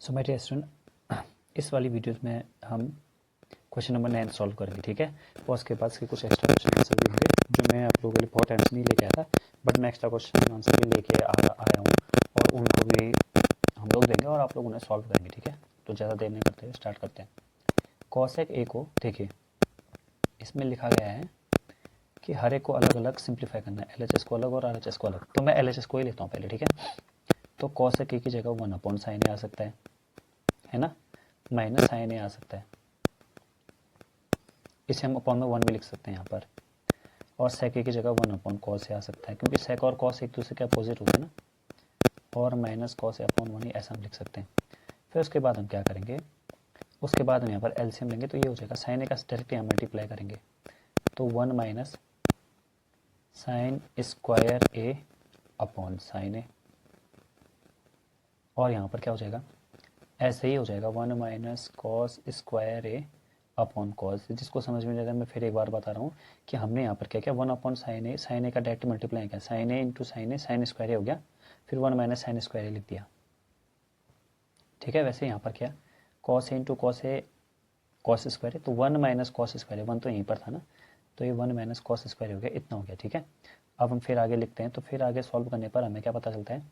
So my dear student, इस वाली video में हम क्वेश्चन नंबर 9 सॉल्व करेंगे, ठीक है। और उसके बाद के कुछ एक्स्ट्रा क्वेश्चन आंसर भी होंगे जो मैं आप लोगों के लिए बहुत टाइम से नहीं लेके आया था, बट मैं एक्स्ट्रा क्वेश्चन आंसर भी लेके आया हूँ और उनको भी हम लोग देंगे और आप लोग उन्हें सॉल्व करेंगे, ठीक है। तो ज़्यादा देर नहीं करते, स्टार्ट करते हैं। कॉसेक ए को देखिए, इसमें लिखा गया है कि हर एक को अलग अलग सिंप्लीफाई करना है, LHS को अलग और RHS को अलग। तो मैं LHS को ही लेता हूँ पहले, ठीक है। तो कॉसेक ए की जगह 1/sin ए आ सकता है ना, माइनस साइन ए आ सकता है, इसे हम अपॉन में 1 भी लिख सकते हैं यहाँ पर। और सेक ए की जगह 1/cos ए आ सकता है, क्योंकि सेक और कॉस एक दूसरे के अपोजिट होते हैं ना, और माइनस कॉस ए अपॉन 1 ही ऐसा हम लिख सकते हैं। फिर उसके बाद हम क्या करेंगे, उसके बाद हम यहाँ पर एलसीएम लेंगे, तो ये हो जाएगा साइन ए का डायरेक्ट यहाँ मल्टीप्लाई करेंगे, तो 1 माइनस साइन स्क्वायर ए अपॉन साइन ए, और यहाँ पर क्या हो जाएगा, ऐसे ही हो जाएगा 1 माइनस कॉस स्क्वायर ए अपॉन कॉस। जिसको समझ में नहीं आता मैं फिर एक बार बता रहा हूँ कि हमने यहाँ पर क्या किया, 1/sin ए का डायरेक्ट मल्टीप्लाई किया, साइन ए इंटू साइन ए, साइन स्क्वायर ए हो गया, फिर 1 माइनस साइन स्क्वायर ए लिख दिया, ठीक है। वैसे यहाँ पर क्या, cos A into cos A, cos square ए, तो 1 माइनस कॉस स्क्वायर ए, 1 तो यहीं पर था ना, तो ये 1 माइनस कॉस स्क्वायर हो गया, इतना हो गया, ठीक है। अब हम फिर आगे लिखते हैं, तो फिर आगे सॉल्व करने पर हमें क्या पता चलता है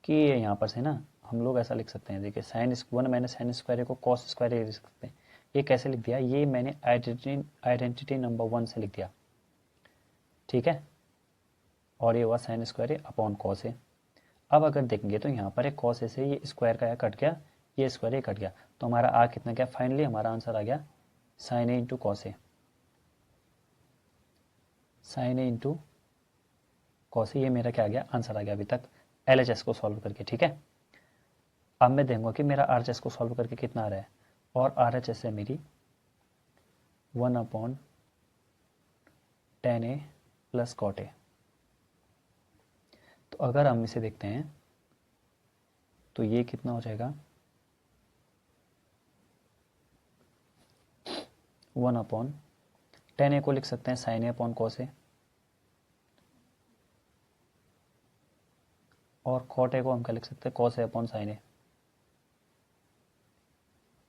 कि यहाँ पर से ना हम लोग ऐसा लिख सकते हैं, देखिए साइन 1 माइनस साइन स्क्वायर को कॉस स्क्वायर लिख सकते हैं। ये कैसे लिख दिया, ये मैंने आइडेंटिटी नंबर 1 से लिख दिया, ठीक है। और ये हुआ sine square upon cos A. अब अगर देखेंगे तो यहाँ पर एक कॉस ए से ये स्क्वायर का कट गया, ये स्क्वायर ए कट गया, तो हमारा आ कितना गया, फाइनली हमारा आंसर आ गया sign A into cos A, sign A into cos A, ये मेरा क्या आ गया, आंसर आ गया अभी तक LHS को सॉल्व करके, ठीक है। अब मैं देखूंगा कि मेरा RHS को सॉल्व करके कितना आ रहा है, और RHS है मेरी 1/tan A plus cot A. तो अगर हम इसे देखते हैं तो ये कितना हो जाएगा, 1/tan ए को लिख सकते हैं sign A upon cos A, और कॉट ए को हम क्या लिख सकते हैं, कॉस ए अपॉन साइन ए,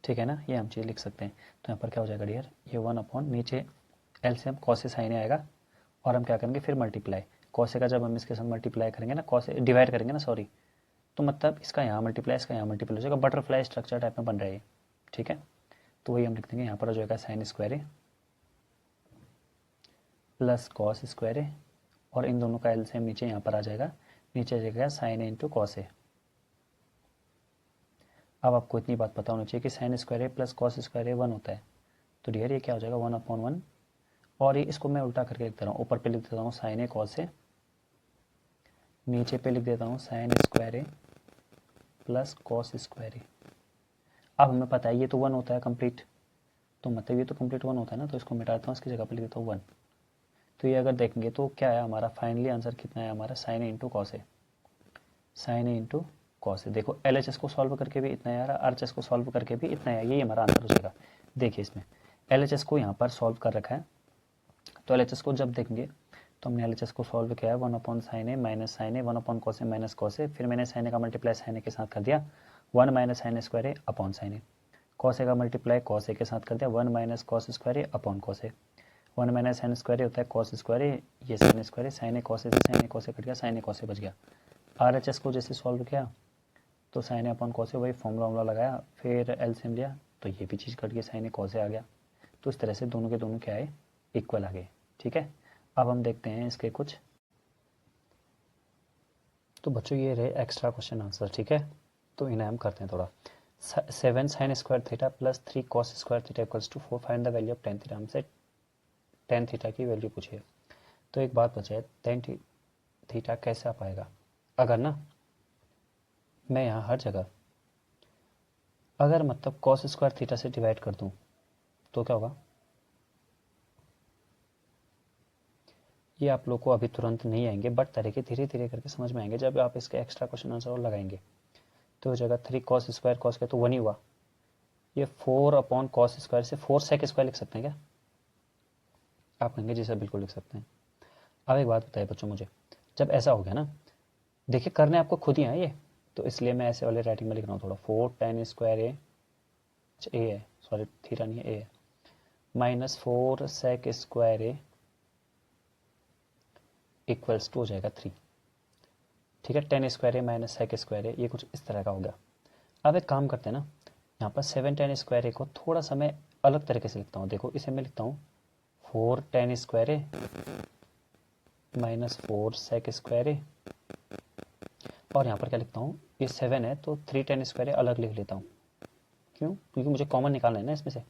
ठीक है ना। ये हम चीज़ लिख सकते हैं। तो यहाँ पर क्या हो जाएगा डियर, ये 1/, नीचे एलसीएम कॉस ए साइन ए आएगा, और हम क्या करेंगे फिर मल्टीप्लाई, कॉस ए का जब हम इसके साथ मल्टीप्लाई करेंगे ना, कॉस ए डिवाइड करेंगे ना, सॉरी, तो मतलब इसका यहाँ मल्टीप्लाई, इसका यहाँ मल्टीप्लाई हो जाएगा, बटरफ्लाई स्ट्रक्चर टाइप में बन रहा है, ठीक है। तो वही हम लिख देंगे, यहाँ पर हो जाएगा साइन स्क्वायर ए प्लस कॉस स्क्वायर ए, और इन दोनों का एलसीएम नीचे यहाँ पर आ जाएगा, नीचे आ जाएगा sign A into cos A. अब आपको इतनी बात पता होनी चाहिए कि साइन स्क्वायर ए प्लस कॉस स्क्वायर ए 1 होता है, तो डियर ये क्या हो जाएगा 1/1, और ये इसको मैं उल्टा करके लिख दे रहा हूँ, ऊपर पे लिख देता हूँ साइन ए कॉस ए, नीचे पे लिख देता हूँ साइन स्क्वायर ए प्लस कॉस स्क्वायर ए। अब हमें पता है ये तो 1 होता है कंप्लीट, तो मतलब ये तो कंप्लीट 1 होता है ना, तो इसको मिटा देता हूँ, इसकी जगह पे लिख देता हूँ 1। तो ये अगर देखेंगे तो क्या है हमारा फाइनली आंसर कितना है हमारा, sign A into cos A, sign A into cos A. देखो LHS को सॉल्व करके भी इतना आया, RHS को सॉल्व करके भी इतना आया, यही हमारा आंसर हो जाएगा। देखिए इसमें LHS को यहाँ पर सॉल्व कर रखा है, तो LHS को जब देखेंगे तो हमने LHS को सॉल्व किया है 1/sin A minus sign A, 1/cos A minus cos A, फिर मैंने साइन ए का मल्टीप्लाई साइन ए के साथ कर दिया, 1 minus sine square A upon sine A, cos A का मल्टीप्लाई कॉस ए के साथ कर दिया, 1 minus cos square A upon cos A, 1 minus sine square ए होता है कॉस स्क्वायर ए, ये sine square A, sign A cos A से sign A cos A cut गया, साइन ए कॉस ए बच गया। RHS को जैसे सॉल्व किया तो sign A upon cos A, वही फॉर्मूला लगाया, फिर एलसीएम लिया, तो ये भी चीज़ कट गई, साइन ए कॉस ए आ गया। तो इस तरह से दोनों के दोनों क्या है, इक्वल आ गए, ठीक है। अब हम देखते हैं इसके कुछ, तो बच्चों ये रहे एक्स्ट्रा क्वेश्चन आंसर, ठीक है। तो इन्हें हम करते हैं थोड़ा। 7 sine square theta plus 3 cos square theta equals to 4, find the value of tan theta. हमसे टेन थीटा की वैल्यू पूछी है। तो एक बात बचा है, टेन थीटा कैसे आ पाएगा, अगर ना मैं यहाँ हर जगह अगर मतलब कॉस स्क्वायर थीटा से डिवाइड कर दूँ तो क्या होगा, ये आप लोग को अभी तुरंत नहीं आएंगे, बट तरीके धीरे धीरे करके समझ में आएंगे जब आप इसके एक्स्ट्रा क्वेश्चन आंसर और लगाएंगे। तो हो जाएगा 3 कॉस स्क्वायर कॉस का तो 1 ही हुआ, ये 4/cos स्क्वायर से 4 sec स्क्वायर लिख सकते हैं क्या, आप कहेंगे जी सर बिल्कुल लिख सकते हैं। अब एक बात बताइए बच्चों मुझे, जब ऐसा हो गया ना, देखिए करने आपको खुद ही आए ये, तो इसलिए मैं ऐसे वाले राइटिंग में लिख रहा हूँ थोड़ा, 4 tan स्क्वायर ए, अच्छा ए है, सॉरी थीटा नहीं है, ए है, minus 4 sec square A equals to हो जाएगा 3। ठीक है, tan square A minus sec square A, ये कुछ इस तरह का हो गया। अब एक काम करते हैं ना, यहाँ पर 7 tan स्क्वायर ए को थोड़ा सा मैं अलग तरीके से लिखता हूँ। देखो इसे मैं लिखता हूँ 4 tan square A minus 4 sec square ए, और यहाँ पर क्या लिखता हूँ, ये 7 है तो 3 tan स्क्वायर ए अलग लिख लेता हूँ। क्यों? क्योंकि मुझे कॉमन निकालना है ना इसमें से,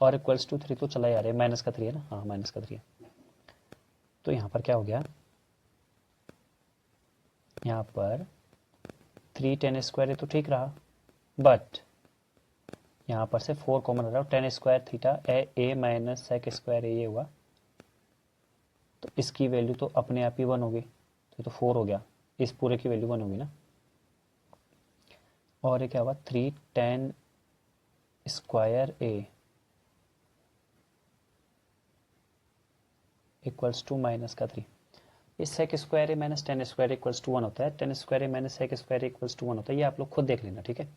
और इक्वल्स टू 3 तो चला जा रहा है, माइनस का 3 है ना, हाँ माइनस का 3 है। तो यहाँ पर क्या हो गया, यहाँ पर 3 tan स्क्वायर ए तो ठीक रहा, बट यहाँ पर से 4 कॉमन आ रहा है, tan square theta A minus sec square A ये हुआ, तो इसकी वैल्यू तो अपने आप ही 1 होगी, तो 4 हो गया, इस पूरे की वैल्यू 1 होगी ना। और ये क्या हुआ, 3 tan square A equals to minus का 3। इस sec square A minus tan square equals to 1 होता है, tan square A minus sec square equals to 1 होता है, ये आप लोग खुद देख लेना, ठीक है।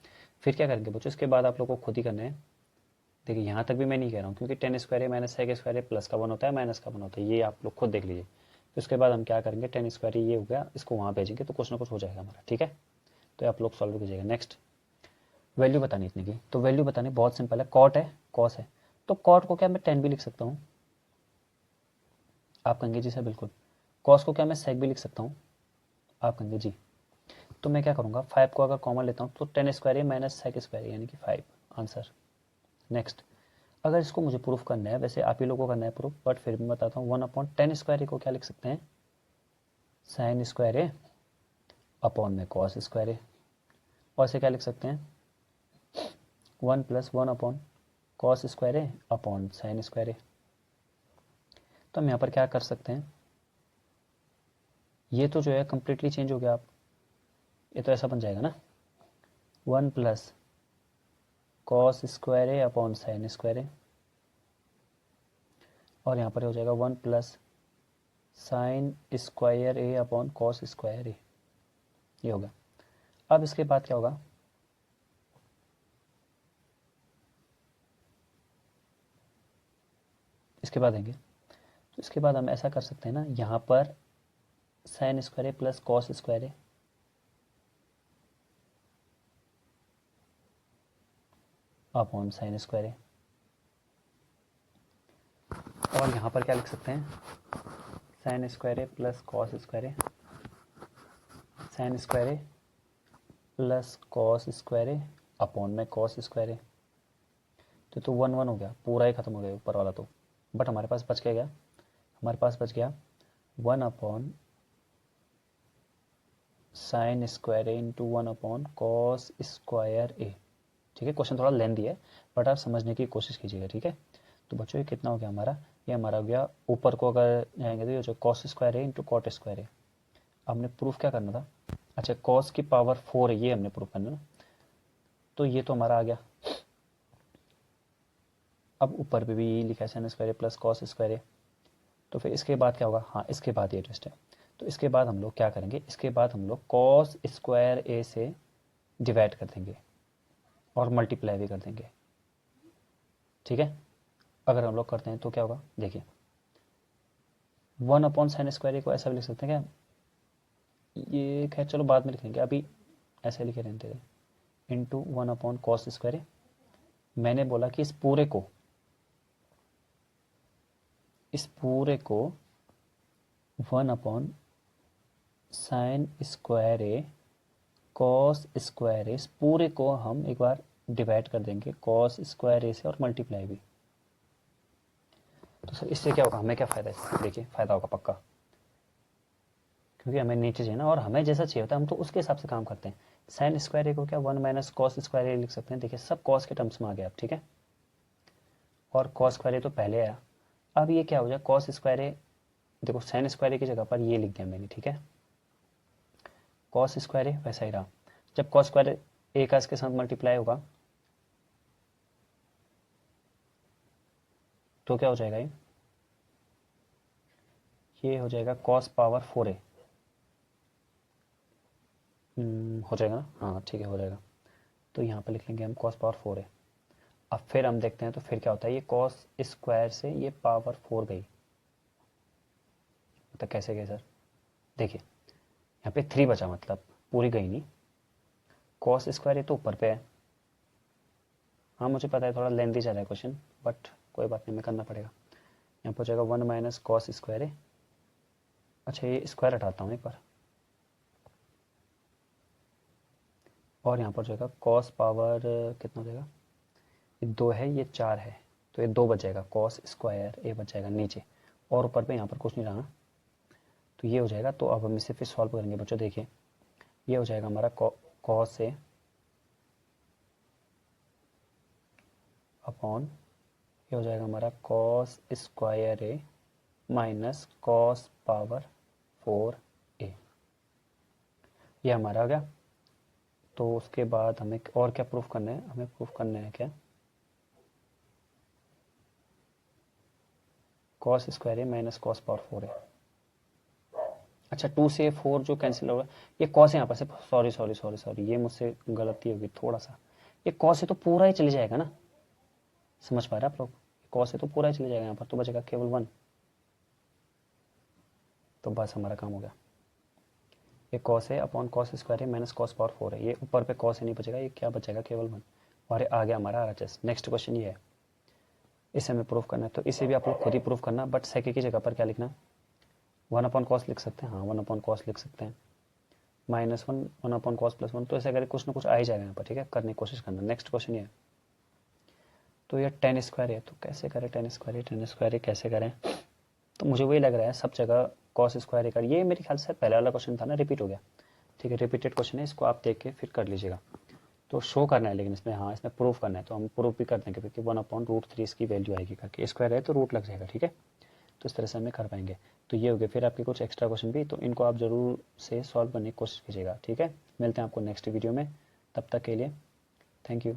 फिर क्या करेंगे बच्चों, इसके बाद आप लोग को खुद ही करना है। देखिए यहाँ तक भी मैं नहीं कह रहा हूँ, क्योंकि tan square A minus sec square A plus का 1 होता है, माइनस का 1 होता है, ये आप लोग खुद देख लीजिए। फिर उसके बाद हम क्या करेंगे, tan स्क्वायर ये हो गया, इसको वहाँ भेजेंगे तो कुछ ना कुछ हो जाएगा हमारा, ठीक है। तो आप लोग सॉल्व कीजिएगा। नेक्स्ट वैल्यू बतानी इतनी की, तो वैल्यू बतानी बहुत सिंपल है, कॉट है कॉस है, तो कॉट को क्या मैं 10 भी लिख सकता हूँ, आप कहेंगे जी सर बिल्कुल। कॉस को क्या मैं सेक भी लिख सकता हूँ, आप कहेंगे जी। तो मैं क्या करूँगा, 5 को अगर कॉमन लेता हूँ तो tan square A minus sec square यानी कि 5 आंसर। नेक्स्ट, अगर इसको मुझे प्रूफ करना है, वैसे आप ही लोगों को करना है प्रूफ, बट फिर भी बताता हूँ, 1/tan स्क्वायर ए को क्या लिख सकते हैं, साइन स्क्वायर ए अपॉन में कॉस स्क्वायर ए, और इसे क्या लिख सकते हैं, 1 + 1 कॉस स्क्वायर ए अपॉन साइन स्क्वायर ए। तो हम यहाँ पर क्या कर सकते हैं, ये तो जो है कंप्लीटली चेंज हो गया, आप ये तो ऐसा बन जाएगा ना, 1 + कॉस स्क्वायर ए अपॉन साइन स्क्वायर ए, और यहाँ पर हो जाएगा 1 + sine square A upon cos square A, ये होगा। अब इसके बाद क्या होगा, इसके बाद देंगे, तो इसके बाद हम ऐसा कर सकते हैं ना, यहाँ पर साइन स्क्वायर ए प्लस कॉस स्क्वायर ए अपॉन साइन स्क्वायर ए, और यहाँ पर क्या लिख सकते हैं, साइन स्क्वायर ए प्लस कॉस स्क्वायर ए, साइन स्क्वायर ए प्लस कॉस स्क्वायर ए अपॉन में कॉस स्क्वायर ए। तो 1 1 हो गया, पूरा ही खत्म हो गया ऊपर वाला तो, बट हमारे पास बच गया, हमारे पास बच गया 1 साइन स्क्वायर ए इंटू 1 कॉस स्क्वायर ए। ठीक है, क्वेश्चन थोड़ा लेंथी है, बट आप समझने की कोशिश कीजिएगा, ठीक है। तो बच्चों ये कितना हो गया हमारा, ये हमारा हो गया, ऊपर को अगर जाएंगे तो ये जो कॉस स्क्वायर ए इंटू कॉट स्क्वायर ए। हमने प्रूफ क्या करना था, अच्छा कॉस की पावर 4 है, ये हमने प्रूफ करना ना, तो ये तो हमारा आ गया। अब ऊपर पे भी यही लिखा है, साइन स्क्वायर ए प्लस कॉस स्क्वायर ए। तो फिर इसके बाद क्या होगा, हाँ इसके बाद ये ट्विस्ट है, तो इसके बाद हम लोग क्या करेंगे, इसके बाद हम लोग कॉस स्क्वायर ए से डिवाइड कर देंगे और मल्टीप्लाई भी कर देंगे, ठीक है। अगर हम लोग करते हैं तो क्या होगा, देखिए 1/साइन स्क्वायर ए को ऐसा भी लिख सकते हैं क्या, ये खैर चलो बाद में लिखेंगे, अभी ऐसे लिखे रहते थे, इंटू 1/कॉस स्क्वायर ए। मैंने बोला कि इस पूरे को 1/साइन स्क्वायर ए कॉस स्क्वायर ए, इस पूरे को हम एक बार डिवाइड कर देंगे कॉस स्क्वायर ए से और मल्टीप्लाई भी। तो सर इससे क्या होगा, हमें क्या फ़ायदा है, देखिए फ़ायदा होगा पक्का, क्योंकि हमें नीचे चाहिए ना, और हमें जैसा चाहिए होता है हम तो उसके हिसाब से काम करते हैं। साइन स्क्वायर ए को क्या 1 - कॉस स्क्वायर ए लिख सकते हैं, देखिए सब कॉस के टर्म्स में आ गया आप, ठीक है, और कॉस स्क्वायर ए तो पहले आया। अब ये क्या हो जाए, कॉस स्क्वायर ए, देखो साइन स्क्वायर ए की जगह पर ये लिख दिया मैंने, ठीक है, कॉस स्क्वायर ए वैसा ही रहा। जब कॉस स्क्वायर ए का इसके साथ मल्टीप्लाई होगा तो क्या हो जाएगा, ये हो जाएगा कॉस पावर 4 ए, हो जाएगा ना, हाँ ठीक है हो जाएगा। तो यहाँ पे लिख लेंगे हम cos पावर 4 है। अब फिर हम देखते हैं तो फिर क्या होता है, ये cos स्क्वायर से ये पावर 4 गई, मतलब कैसे गई सर, देखिए यहाँ पे 3 बचा, मतलब पूरी गई नहीं। cos स्क्वायर ये तो ऊपर पे है, हाँ मुझे पता है थोड़ा लेंथी चल रहा है क्वेश्चन, बट कोई बात नहीं, मैं करना पड़ेगा। यहाँ पर हो जाएगा 1 माइनस कॉस स्क्वायर है। अच्छा ये स्क्वायर हटाता हूँ एक बार, और यहाँ पर जो है कॉस पावर कितना हो जाएगा, ये 2 है ये 4 है, तो ये 2 बच जाएगा, कॉस स्क्वायर ये बच जाएगा नीचे, और ऊपर पे यहाँ पर कुछ नहीं रहा। तो ये हो जाएगा, तो अब हम इसे फिर सॉल्व करेंगे बच्चों, देखिए ये हो जाएगा हमारा कॉस ए अपॉन, ये हो जाएगा हमारा cos square A minus cos power 4 ए, ये हमारा आ गया। तो उसके बाद हमें और क्या प्रूफ करना है, हमें प्रूफ करना है क्या, cos square A minus cos power 4 है। अच्छा 2 से 4 जो कैंसिल होगा, ये कॉस है यहाँ पर से, सॉरी सॉरी सॉरी सॉरी, ये मुझसे गलती होगी थोड़ा सा, ये कॉस है तो पूरा ही चले जाएगा ना, समझ पा रहे हैं आप लोग, कॉस है तो पूरा ही चले जाएगा, यहाँ पर तो बचेगा केवल 1, तो बस हमारा काम हो गया। ये कॉस है अपॉन कॉस स्क्वायर है माइनस कॉस पावर 4 है, ये ऊपर पे कॉस है नहीं बचेगा, ये क्या बचेगा केवल 1, और ये आ गया हमारा RHS। नेक्स्ट क्वेश्चन ये है, इसे हमें प्रूफ करना है, तो इसे भी आप लोग खुद ही प्रूफ करना, बट सेके की जगह पर क्या लिखना, 1 अपॉन कॉस लिख सकते हैं, हाँ 1 अपॉन कॉस लिख सकते हैं, -1 1 अपॉन कॉस प्लस 1, तो ऐसे करके कुछ ना कुछ आ ही जाएगा यहाँ पर, ठीक है, करने की कोशिश करना। नेक्स्ट क्वेश्चन ये है, तो ये tan स्क्वायर है, तो कैसे करें tan स्क्वायर, tan स्क्वायर कैसे करें, तो मुझे वही लग रहा है सब जगह कॉस स्क्वायर कर, ये मेरे ख्याल से पहले वाला क्वेश्चन था ना, रिपीट हो गया, ठीक है रिपीटेड क्वेश्चन है, इसको आप देख के फिर कर लीजिएगा। तो शो करना है लेकिन इसमें, हाँ इसमें प्रूफ करना है, तो हम प्रूफ भी कर देंगे, क्योंकि 1/√3 इसकी वैल्यू आएगी करके, स्क्वायर है तो रूट लग जाएगा, ठीक है, तो इस तरह से हमें कर पाएंगे। तो ये हो गया, फिर आपके कुछ एक्स्ट्रा क्वेश्चन भी, तो इनको आप ज़रूर से सॉल्व करने की कोशिश कीजिएगा, ठीक है। मिलते हैं आपको नेक्स्ट वीडियो में, तब तक के लिए थैंक यू।